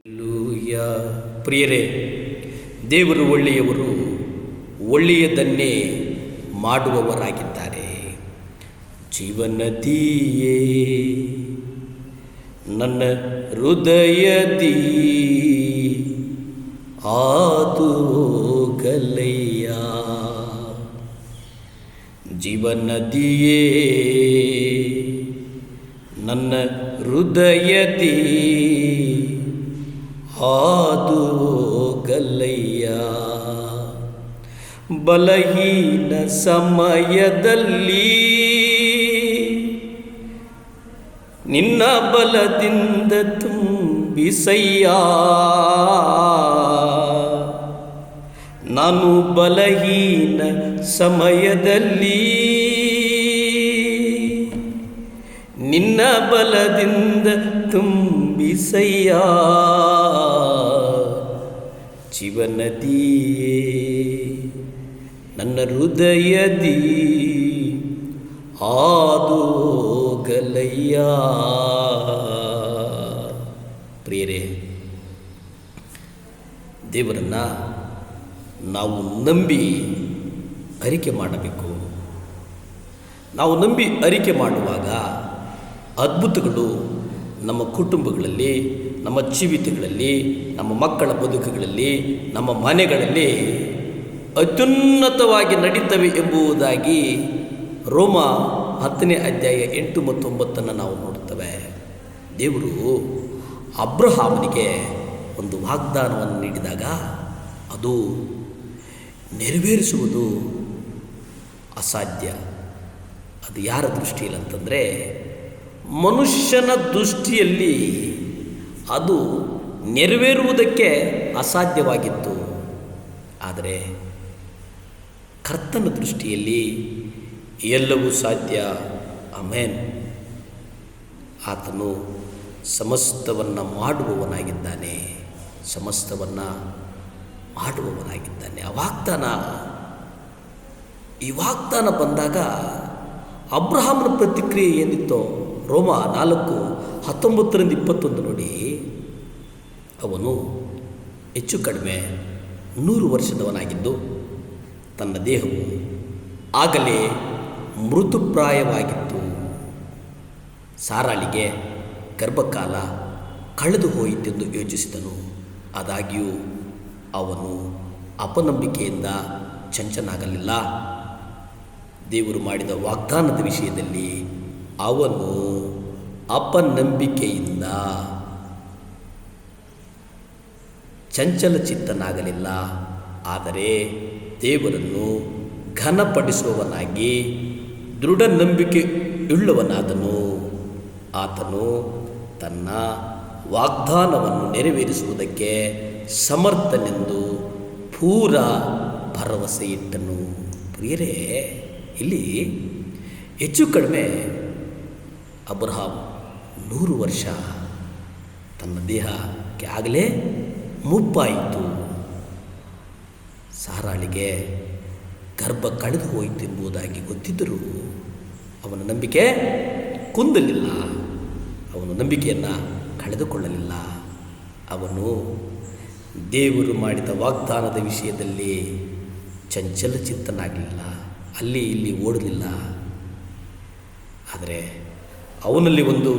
ಲೂಯ. ಪ್ರಿಯರೇ, ದೇವರು ಒಳ್ಳೆಯವರು, ಒಳ್ಳೆಯದನ್ನೇ ಮಾಡುವವರಾಗಿದ್ದಾರೆ. ಜೀವನದಿಯೇ ನನ್ನ ಹೃದಯದಿ ಹಾದು ಹೋಗಲಯ್ಯ. ಜೀವನದಿಯೇ ನನ್ನ ಹೃದಯದಿ ಹಾದು ಹೋಗಲಯ್ಯ. ಬಲಹೀನ ಸಮಯದಲ್ಲಿ ನಿನ್ನ ಬಲದಿಂದ ತುಂಬಿಸಯ್ಯ. ನಾನು ಬಲಹೀನ ಸಮಯದಲ್ಲಿ ನಿನ್ನ ಬಲದಿಂದ ತುಂಬಿಸಯ್ಯ. ಜೀವನದಿಯೇ ನನ್ನ ಹೃದಯದಿ ಹಾದು ಹೋಗಲಯ್ಯ. ಪ್ರಿಯರೇ, ದೇವರನ್ನು ನಾವು ನಂಬಿ ಅರಿಕೆ ಮಾಡಬೇಕು. ನಾವು ನಂಬಿ ಅರಿಕೆ ಮಾಡುವಾಗ ಅದ್ಭುತಗಳು ನಮ್ಮ ಕುಟುಂಬಗಳಲ್ಲಿ, ನಮ್ಮ ಜೀವಿತಗಳಲ್ಲಿ, ನಮ್ಮ ಮಕ್ಕಳ ಬದುಕುಗಳಲ್ಲಿ, ನಮ್ಮ ಮನೆಗಳಲ್ಲಿ ಅತ್ಯುನ್ನತವಾಗಿ ನಡೀತವೆ ಎಂಬುದಾಗಿ ರೋಮ 10ನೇ ಅಧ್ಯಾಯ 8 ಮತ್ತು 9 ನಾವು ನೋಡುತ್ತೇವೆ. ದೇವರು ಅಬ್ರಹಾಮನಿಗೆ ಒಂದು ವಾಗ್ದಾನವನ್ನು ನೀಡಿದಾಗ ಅದು ನೆರವೇರಿಸುವುದು ಅಸಾಧ್ಯ. ಅದು ಯಾರ ದೃಷ್ಟಿಯಲ್ಲಿ ಅಂತಂದರೆ, ಮನುಷ್ಯನ ದೃಷ್ಟಿಯಲ್ಲಿ ಅದು ನೆರವೇರುವುದಕ್ಕೆ ಅಸಾಧ್ಯವಾಗಿತ್ತು. ಆದರೆ ಕರ್ತನ ದೃಷ್ಟಿಯಲ್ಲಿ ಎಲ್ಲವೂ ಸಾಧ್ಯ. ಆಮೆನ್. ಆತನು ಸಮಸ್ತವನ್ನು ಮಾಡುವವನಾಗಿದ್ದಾನೆ, ಸಮಸ್ತವನ್ನು ಮಾಡುವವನಾಗಿದ್ದಾನೆ. ಈ ವಾಗ್ದಾನ ಬಂದಾಗ ಅಬ್ರಹಾಮನ ಪ್ರತಿಕ್ರಿಯೆ ಏನಿತ್ತೋ, ರೋಮ 4:19-21 ನೋಡಿ. ಅವನು ಹೆಚ್ಚು ಕಡಿಮೆ 100 ವರ್ಷದವನಾಗಿದ್ದು ತನ್ನ ದೇಹವು ಆಗಲೇ ಮೃತುಪ್ರಾಯವಾಗಿತ್ತು. ಸಾರಾಳಿಗೆ ಗರ್ಭಕಾಲ ಕಳೆದು ಹೋಯಿತೆಂದು ಯೋಚಿಸಿದನು. ಆದಾಗ್ಯೂ ಅವನು ಅಪನಂಬಿಕೆಯಿಂದ ಚಂಚನಾಗಲಿಲ್ಲ. ದೇವರು ಮಾಡಿದ ವಾಗ್ದಾನದ ವಿಷಯದಲ್ಲಿ ಅವನು ಅಪನಂಬಿಕೆಯಿಂದ ಚಂಚಲಚಿತ್ತನಾಗಲಿಲ್ಲ. ಆದರೆ ದೇವರನ್ನು ಘನಪಡಿಸುವವನಾಗಿ ದೃಢ ನಂಬಿಕೆ ಉಳ್ಳವನಾದನು. ಆತನು ತನ್ನ ವಾಗ್ದಾನವನ್ನು ನೆರವೇರಿಸುವುದಕ್ಕೆ ಸಮರ್ಥನೆಂದು ಪೂರ ಭರವಸೆ ಇಟ್ಟನು. ಪ್ರಿಯರೇ, ಇಲ್ಲಿ ಹೆಚ್ಚು ಕಡಿಮೆ ಅಬ್ರಹಾಮ್ 100 ವರ್ಷ ತನ್ನ ದೇಹಕ್ಕೆ ಆಗಲೇ ಮುಪ್ಪಾಯಿತು. ಸಾರಾಳಿಗೆ ಗರ್ಭ ಕಳೆದು ಹೋಯಿತು ಎಂಬುದಾಗಿ ಗೊತ್ತಿದ್ದರೂ ಅವನ ನಂಬಿಕೆ ಕುಂದಲಿಲ್ಲ. ಅವನ ನಂಬಿಕೆಯನ್ನು ಕಳೆದುಕೊಳ್ಳಲಿಲ್ಲ. ಅವನು ದೇವರು ಮಾಡಿದ ವಾಗ್ದಾನದ ವಿಷಯದಲ್ಲಿ ಚಂಚಲಚಿತ್ತನಾಗಲಿಲ್ಲ, ಅಲ್ಲಿ ಇಲ್ಲಿ ಓಡಲಿಲ್ಲ. ಆದರೆ ಅವನಲ್ಲಿ ಒಂದು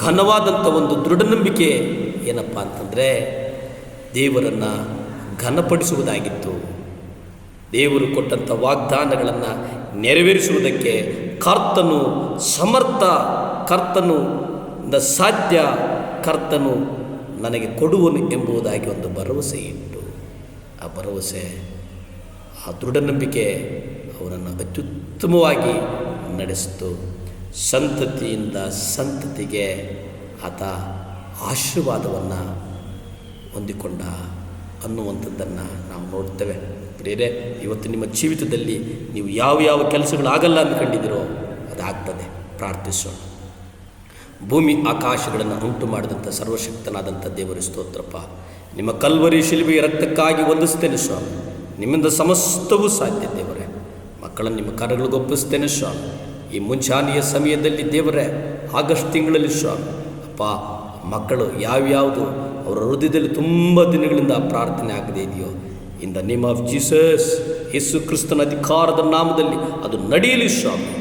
ಘನವಾದಂಥ ಒಂದು ದೃಢ ನಂಬಿಕೆ ಏನಪ್ಪ ಅಂತಂದರೆ, ದೇವರನ್ನು ಘನಪಡಿಸುವುದಾಗಿತ್ತು. ದೇವರು ಕೊಟ್ಟಂಥ ವಾಗ್ದಾನಗಳನ್ನು ನೆರವೇರಿಸುವುದಕ್ಕೆ ಕರ್ತನು ಸಮರ್ಥ, ಕರ್ತನು ಸಾಧ್ಯ, ಕರ್ತನು ನನಗೆ ಕೊಡುವನು ಎಂಬುದಾಗಿ ಒಂದು ಭರವಸೆ ಇಟ್ಟು, ಆ ಭರವಸೆ, ಆ ದೃಢ ನಂಬಿಕೆ ಅವರನ್ನು ಅತ್ಯುತ್ತಮವಾಗಿ ನಡೆಸಿತು. ಸಂತತಿಯಿಂದ ಸಂತತಿಗೆ ಆತ ಆಶೀರ್ವಾದವನ್ನು ಹೊಂದಿಕೊಂಡ ಅನ್ನುವಂಥದ್ದನ್ನು ನಾವು ನೋಡ್ತೇವೆ. ಪ್ರಿಯರೇ, ಇವತ್ತು ನಿಮ್ಮ ಜೀವಿತದಲ್ಲಿ ನೀವು ಯಾವ ಕೆಲಸಗಳಾಗಲ್ಲ ಅಂದ್ಕೊಂಡಿದ್ದೀರೋ ಅದಾಗ್ತದೆ. ಪ್ರಾರ್ಥಿಸೋಣ. ಭೂಮಿ ಆಕಾಶಗಳನ್ನು ಉಂಟು ಮಾಡಿದಂಥ ಸರ್ವಶಕ್ತನಾದಂಥ ದೇವರ ಸ್ತೋತ್ರಪ್ಪ. ನಿಮ್ಮ ಕಲ್ವರಿ ಶಿಲುಬೆಯ ರಕ್ತಕ್ಕಾಗಿ ವಂದಿಸ್ತೇನೆ ಸ್ವಾಮಿ. ನಿಮ್ಮಿಂದ ಸಮಸ್ತವೂ ಸಾಧ್ಯ ದೇವರೇ. ಮಕ್ಕಳನ್ನು ನಿಮ್ಮ ಕಾರ್ಯಗಳಿಗೊಪ್ಪಿಸ್ತೇನೆ ಸ್ವಾಮಿ. ಈ ಮುಂಚಾನೆಯ ಸಮಯದಲ್ಲಿ ದೇವರೇ, ಆಗಸ್ಟ್ ತಿಂಗಳಲ್ಲಿ ಸ್ವಾಮಿ ಅಪ್ಪ, ಮಕ್ಕಳು ಯಾವ್ಯಾವುದು ಅವರ ಹೃದಯದಲ್ಲಿ ತುಂಬ ದಿನಗಳಿಂದ ಪ್ರಾರ್ಥನೆ ಆಗದೇ ಇದೆಯೋ, in the name of Jesus, ಯೇಸು ಕ್ರಿಸ್ತನ ಅಧಿಕಾರದ ನಾಮದಲ್ಲಿ ಅದು ನಡೆಯಲಿ ಸ್ವಾಮಿ.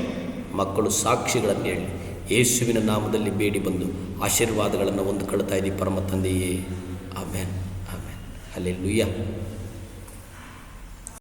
ಮಕ್ಕಳು ಸಾಕ್ಷಿಗಳನ್ನು ಹೇಳಿ ಯೇಸುವಿನ ನಾಮದಲ್ಲಿ ಬೇಡಿ ಬಂದು ಆಶೀರ್ವಾದಗಳನ್ನು ಹೊಂದಿಕೊಳ್ತಾ ಇದ್ದೀವಿ ಪರಮ ತಂದೆಯೇ. Amen, amen, hallelujah.